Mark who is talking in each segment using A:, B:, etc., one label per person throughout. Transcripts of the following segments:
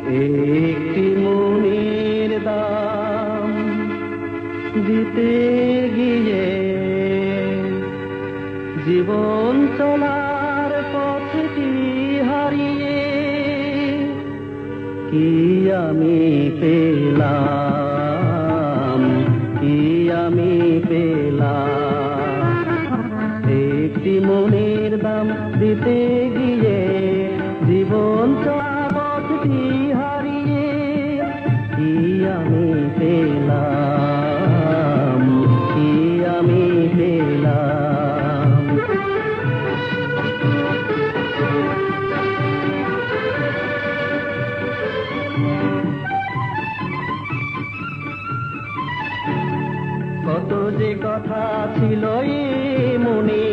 A: একটি মনের দাম দিতে গিয়ে জীবন চলার পথটি হারিয়ে কি আমি পেলাম, কি আমি পেলাম। একটি মনের দাম দিতে গিয়ে জীবন চলার পথটি হারিয়ে কি আমি পেলাম, কি আমি পেলাম। কত যে কথা ছিল মনে,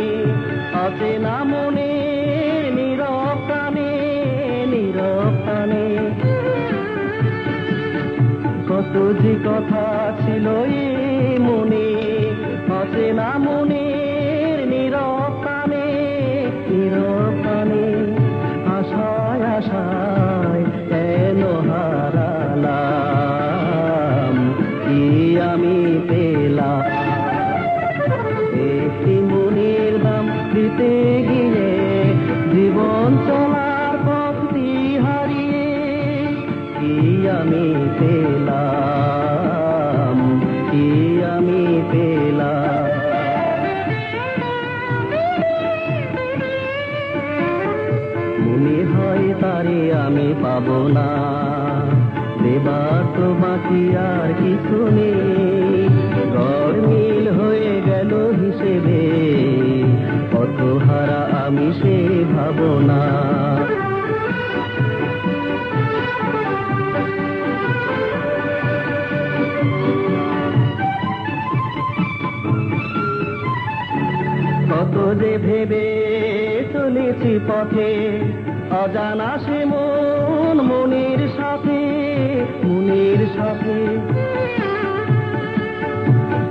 A: অচেনা মনে, নীরব প্রাণে, নীরব প্রাণে। কত যে কথা ছিল মনে, অচেনা মনে, নীরব প্রাণে, নীরব প্রাণে। আশায় আশায় কেন হারালাম, কি আমি পেলাম। একটি মনের দাম দিতে গিয়ে জীবন চলার পথটি হারিয়ে কি আমি পেলাম, কি আমি পেলাম। মনে হয় তারে আমি পাবো না, দেবার তো বাকি আর কিছু নেই। গরমিল হয়ে গেল হিসেবে, কত হারা আমি সে ভাবনা। কত যে ভেবে চলেছি পথে, অজানা সে মন মনের সাথে, মনের সাথে।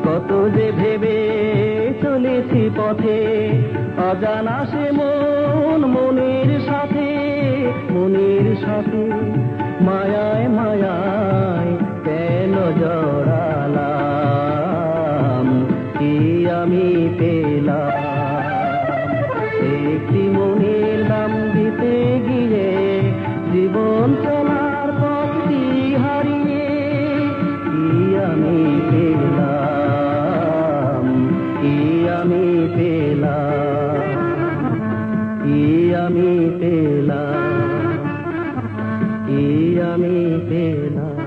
A: কত যে ভেবে চলেছি পথে, অজানা সে মন মনের সাথে, মনের সাথে। মায়ায় মায়ায় কেন জড়ালাম, কি আমি পেলাম। একটি মনের দাম দিতে গিয়ে জীবন চলার পথটি হারিয়ে কি আমি পেলাম, কি আমি পেলাম, কি আমি পেলাম, কি আমি পেলাম।